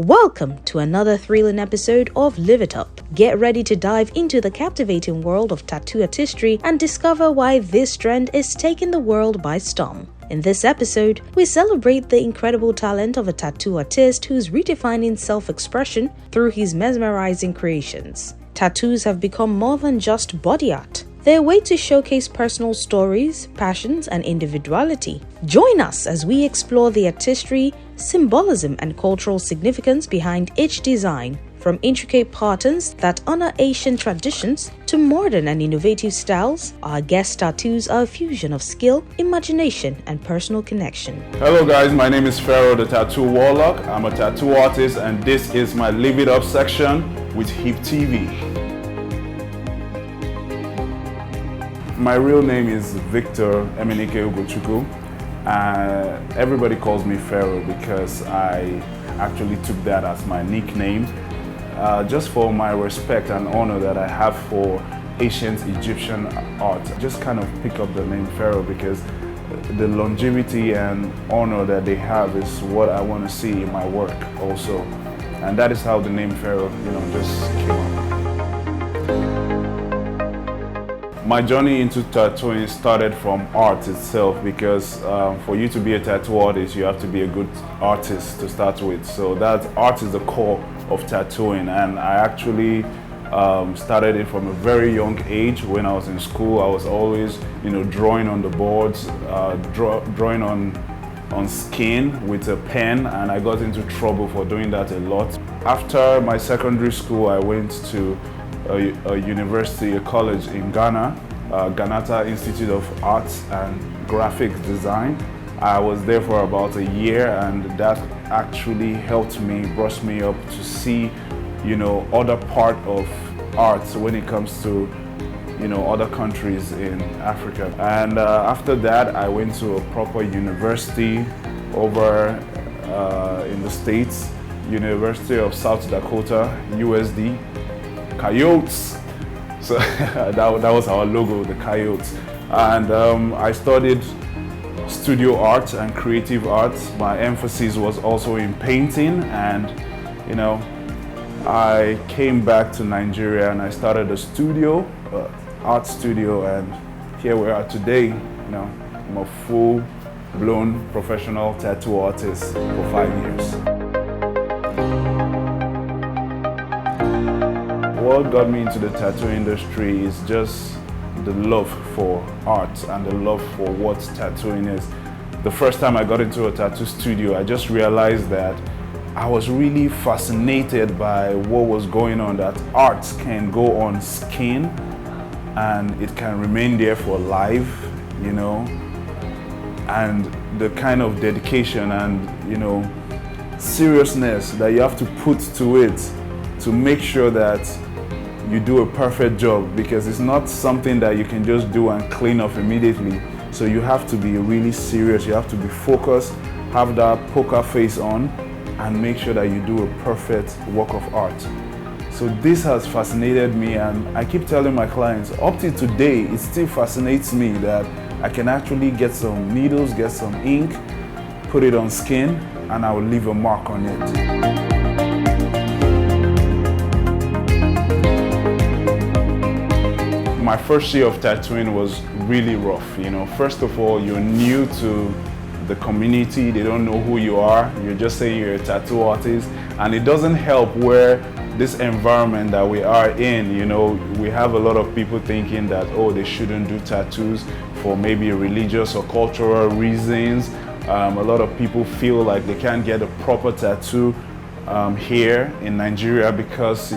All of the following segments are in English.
Welcome to another thrilling episode of Live It Up. Get ready to dive into the captivating world of tattoo artistry and discover why this trend is taking the world by storm. In this episode, we celebrate the incredible talent of a tattoo artist who's redefining self-expression through his mesmerizing creations. Tattoos have become more than just body art. They're a way to showcase personal stories, passions, and individuality. Join us as we explore the artistry, symbolism, and cultural significance behind each design. From intricate patterns that honor Asian traditions to modern and innovative styles, our guest tattoos are a fusion of skill, imagination, and personal connection. Hello guys, my name is Pharoah the Tattoo Warlock. I'm a tattoo artist and this is my Live It Up section with HIPTV. My real name is Victor Emenike Ugochukwu. Everybody calls me Pharoah because I actually took that as my nickname. Just for my respect and honor that I have for ancient Egyptian art. Just kind of pick up the name Pharoah because the longevity and honor that they have is what I want to see in my work also. And that is how the name Pharoah, just came up. My journey into tattooing started from art itself because for you to be a tattoo artist, you have to be a good artist to start with. So that art is the core of tattooing, and I actually started it from a very young age. When I was in school, I was always, drawing on the boards, drawing on skin with a pen, and I got into trouble for doing that a lot. After my secondary school, I went to a university, a college in Ghana, Ghanata Institute of Arts and Graphic Design. I was there for about a year, and that actually helped me, brushed me up to see, other part of arts when it comes to, other countries in Africa. And after that, I went to a proper university over in the States, University of South Dakota, USD, Coyotes. So that was our logo, the Coyotes. And I studied studio art and creative arts. My emphasis was also in painting, and I came back to Nigeria and I started a studio, art studio, and here we are today. I'm a full-blown professional tattoo artist for 5 years. What got me into the tattoo industry is just the love for art and the love for what tattooing is. The first time I got into a tattoo studio, I just realized that I was really fascinated by what was going on, that art can go on skin and it can remain there for life, and the kind of dedication and, seriousness that you have to put to it to make sure that you do a perfect job, because it's not something that you can just do and clean off immediately. So you have to be really serious, you have to be focused, have that poker face on, and make sure that you do a perfect work of art. So this has fascinated me, and I keep telling my clients, up to today, it still fascinates me that I can actually get some needles, get some ink, put it on skin, and I will leave a mark on it. My first year of tattooing was really rough. First of all, you're new to the community, they don't know who you are, you're just saying you're a tattoo artist, and it doesn't help where this environment that we are in, we have a lot of people thinking that, they shouldn't do tattoos for maybe religious or cultural reasons. A lot of people feel like they can't get a proper tattoo here in Nigeria because,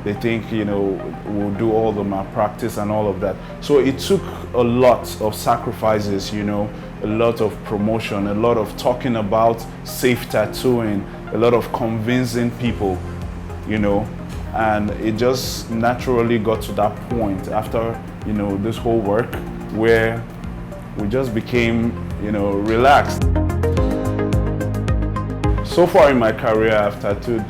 they think, we'll do all the malpractice and all of that. So it took a lot of sacrifices, a lot of promotion, a lot of talking about safe tattooing, a lot of convincing people, and it just naturally got to that point after, this whole work where we just became, relaxed. So far in my career, I've tattooed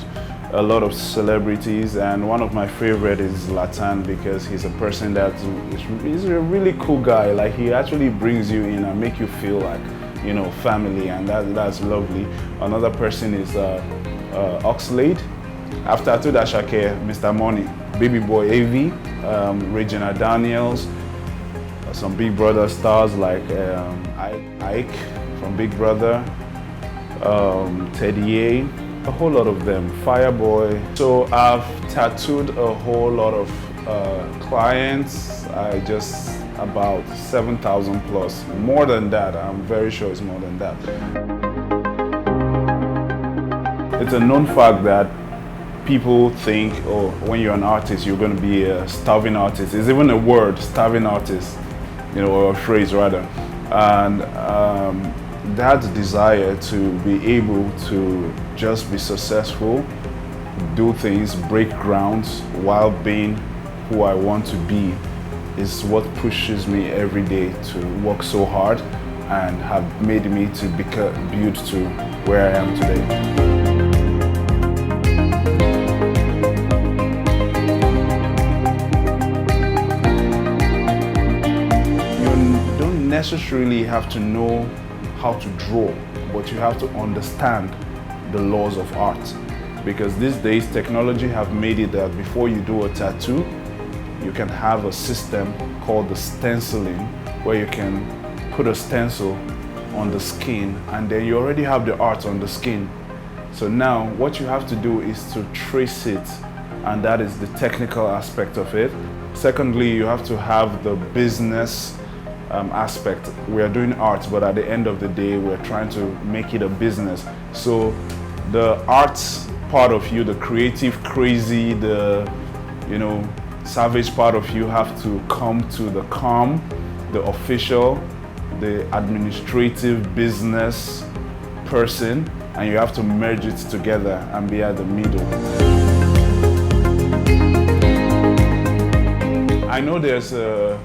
a lot of celebrities, and one of my favorite is Latan because he's a person that he's a really cool guy. Like, he actually brings you in and make you feel like, family, and that's lovely. Another person is Oxlade. I've tattooed Ashake, Mr. Money, Baby Boy AV, Regina Daniels, some Big Brother stars like Ike from Big Brother, Teddy A, a whole lot of them, Fireboy. So I've tattooed a whole lot of clients. About 7,000 plus, more than that. I'm very sure it's more than that. It's a known fact that people think, oh, when you're an artist, you're going to be a starving artist. It's even a word, starving artist, or a phrase rather. And that desire to be able to just be successful, do things, break grounds while being who I want to be is what pushes me every day to work so hard and have made me to build to where I am today. You don't necessarily have to know how to draw, but you have to understand the laws of art. Because these days technology have made it that before you do a tattoo, you can have a system called the stenciling, where you can put a stencil on the skin and then you already have the art on the skin. So now what you have to do is to trace it, and that is the technical aspect of it. Secondly, you have to have the business aspect. We are doing art, but at the end of the day, we're trying to make it a business. So the arts part of you, the creative, crazy, the savage part of you have to come to the calm, the official, the administrative business person, and you have to merge it together and be at the middle. I know there's a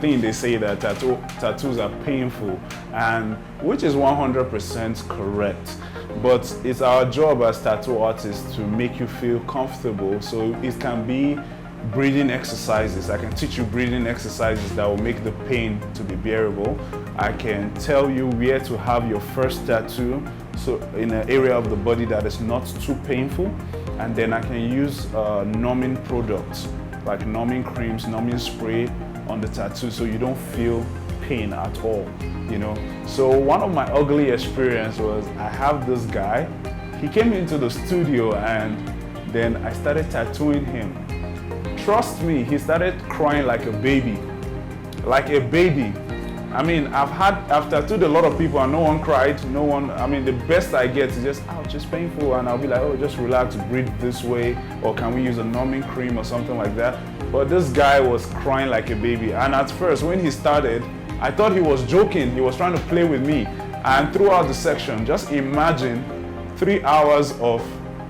thing they say that tattoos are painful, and which is 100% correct. But it's our job as tattoo artists to make you feel comfortable. So it can be breathing exercises. I can teach you breathing exercises that will make the pain to be bearable. I can tell you where to have your first tattoo, so in an area of the body that is not too painful. And then I can use numbing products like numbing creams, numbing spray on the tattoo, so you don't feel pain at all. So one of my ugly experience was, I have this guy, he came into the studio and then I started tattooing him. Trust me, he started crying like a baby. I mean, I've tattooed a lot of people and no one cried, the best I get is just, ouch, it's painful, and I'll be like, oh, just relax, breathe this way, or can we use a numbing cream or something like that. But this guy was crying like a baby, and at first when he started, I thought he was joking, he was trying to play with me. And throughout the section, just imagine 3 hours of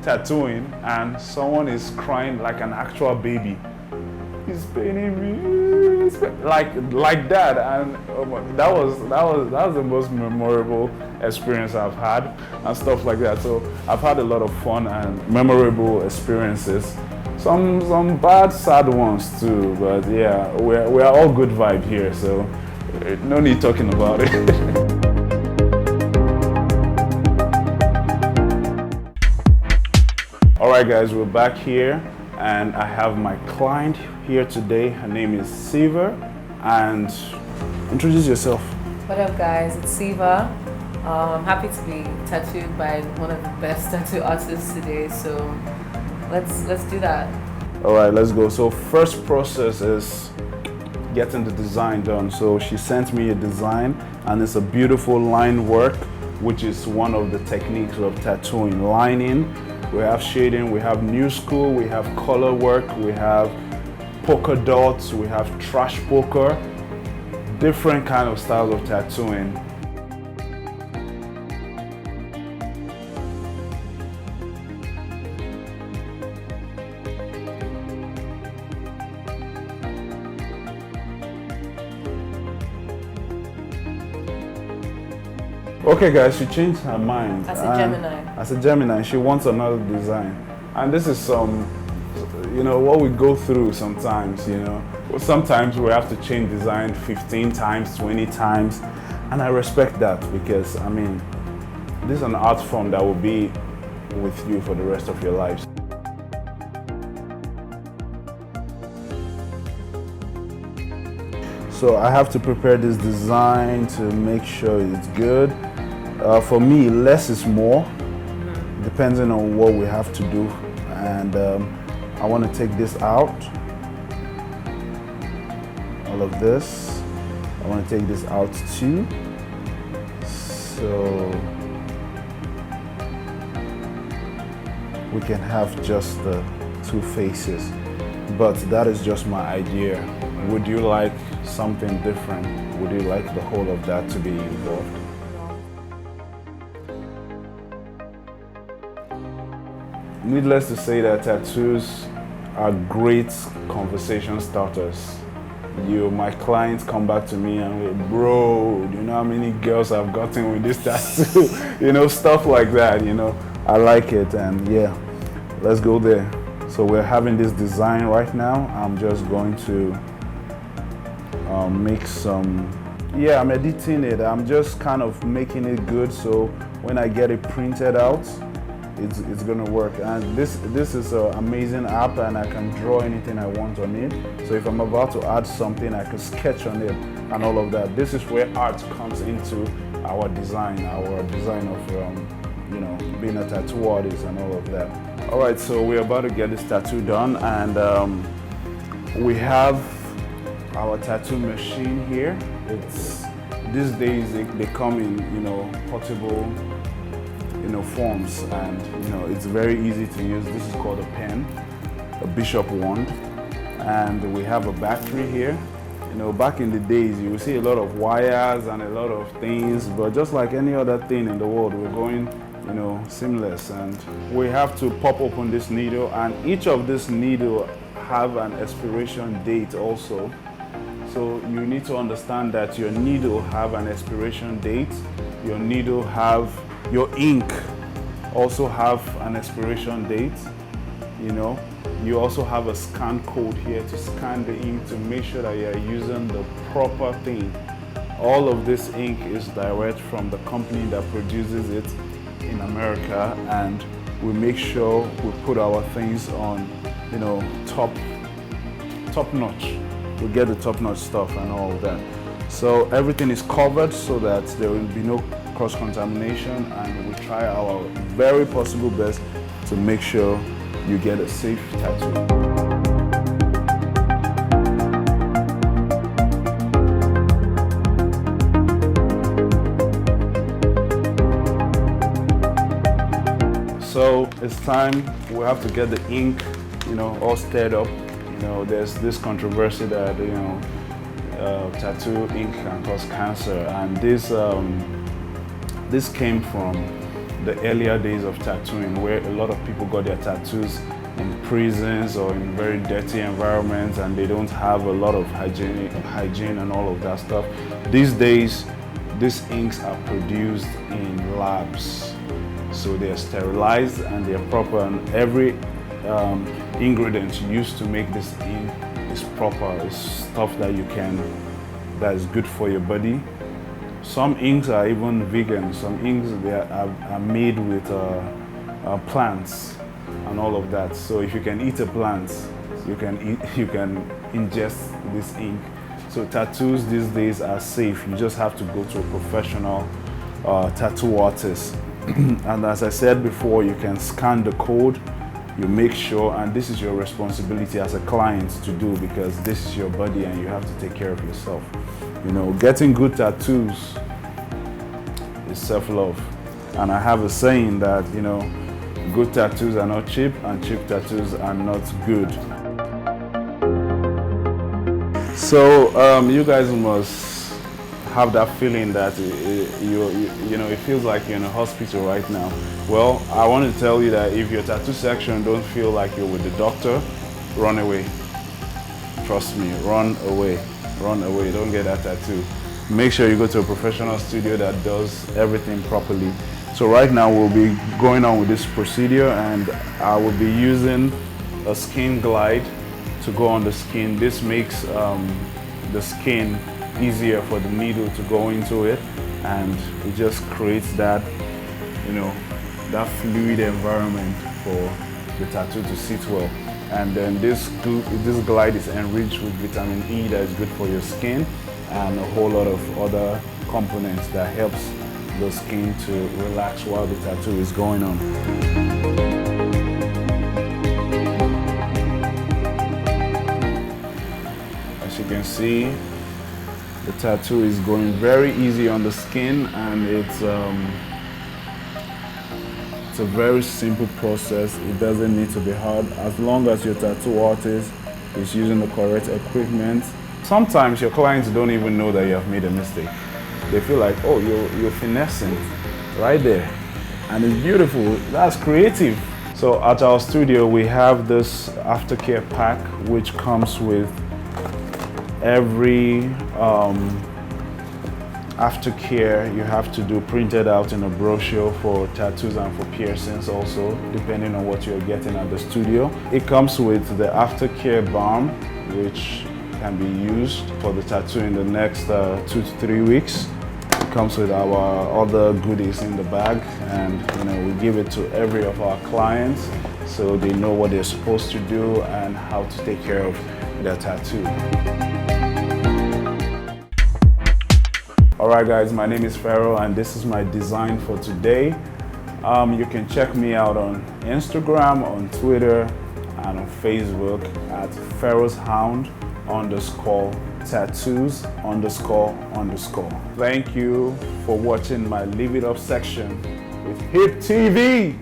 tattooing and someone is crying like an actual baby. He's paining me, like that, and that was the most memorable experience I've had and stuff like that. So I've had a lot of fun and memorable experiences. Some bad, sad ones too, but yeah, we're all good vibe here, so no need talking about it. All right, guys, we're back here, and I have my client here today. Her name is Siva, and introduce yourself. What up, guys? It's Siva. I'm happy to be tattooed by one of the best tattoo artists today. So let's do that. All right, let's go. So first process is getting the design done. So she sent me a design, and it's a beautiful line work, which is one of the techniques of tattooing. Lining, we have shading, we have new school, we have color work, we have polka dots, we have trash poker, different kind of styles of tattooing. Okay guys, she changed her mind. As a Gemini. As a Gemini, she wants another design. And this is what we go through sometimes, Sometimes we have to change design 15 times, 20 times. And I respect that because, this is an art form that will be with you for the rest of your lives. So I have to prepare this design to make sure it's good. For me, less is more, depending on what we have to do. And I want to take this out, all of this. I want to take this out too. So we can have just the two faces. But that is just my idea. Would you like something different? Would you like the whole of that to be involved? Needless to say that tattoos are great conversation starters. My clients come back to me and go, bro, do you know how many girls I've gotten with this tattoo? Stuff like that, I like it, and yeah, let's go there. So we're having this design right now. I'm just going to make some, I'm editing it. I'm just kind of making it good, so when I get it printed out, it's gonna work. And this is an amazing app, and I can draw anything I want on it. So if I'm about to add something, I can sketch on it and all of that. This is where art comes into our design of being a tattoo artist and all of that. All right, so we're about to get this tattoo done, and we have our tattoo machine here. These days they come in portable forms, and it's very easy to use. This is called a pen, a bishop wand, and we have a battery here. Back in the days you will see a lot of wires and a lot of things, but just like any other thing in the world, we're going seamless, and we have to pop open this needle, and each of this needle have an expiration date also. So you need to understand that your needle have an expiration date, your ink also have an expiration date. You also have a scan code here to scan the ink to make sure that you are using the proper thing. All of this ink is direct from the company that produces it in America, and we make sure we put our things on top notch. We get the top notch stuff and all of that. So everything is covered so that there will be no cross-contamination, and we try our very possible best to make sure you get a safe tattoo. So it's time, we have to get the ink, all stirred up. There's this controversy that, tattoo ink can cause cancer, and this came from the earlier days of tattooing, where a lot of people got their tattoos in prisons or in very dirty environments, and they don't have a lot of hygiene and all of that stuff. These days, these inks are produced in labs. So they are sterilized and they are proper, and every ingredient used to make this ink is proper. It's stuff that is good for your body. Some inks are even vegan. Some inks are made with plants and all of that. So if you can eat a plant, you can ingest this ink. So tattoos these days are safe. You just have to go to a professional tattoo artist. And as I said before, you can scan the code, you make sure, and this is your responsibility as a client to do, because this is your body and you have to take care of yourself. Getting good tattoos is self-love. And I have a saying that, good tattoos are not cheap, and cheap tattoos are not good. So you guys must have that feeling that it feels like you're in a hospital right now. Well, I want to tell you that if your tattoo section don't feel like you're with the doctor, run away. Trust me, run away. Don't get that tattoo. Make sure you go to a professional studio that does everything properly. So right now we'll be going on with this procedure, and I will be using a skin glide to go on the skin. This makes the skin easier for the needle to go into it, and it just creates that that fluid environment for the tattoo to sit well. And then this glide is enriched with vitamin E that is good for your skin and a whole lot of other components that helps the skin to relax while the tattoo is going on. As you can see, the tattoo is going very easy on the skin, and it's a very simple process. It doesn't need to be hard as long as your tattoo artist is using the correct equipment. Sometimes your clients don't even know that you have made a mistake. They feel like, oh, you're finessing right there. And it's beautiful. That's creative. So at our studio, we have this aftercare pack, which comes with every aftercare you have to do printed out in a brochure for tattoos and for piercings also, depending on what you're getting at the studio. It comes with the aftercare balm, which can be used for the tattoo in the next 2 to 3 weeks. It comes with our other goodies in the bag, and we give it to every of our clients so they know what they're supposed to do and how to take care of their tattoo. Alright guys, my name is Pharoah and this is my design for today. You can check me out on Instagram, on Twitter, and on Facebook at Pharoah Hound _tattoos __. Thank you for watching my Live It Up section with HIPTV.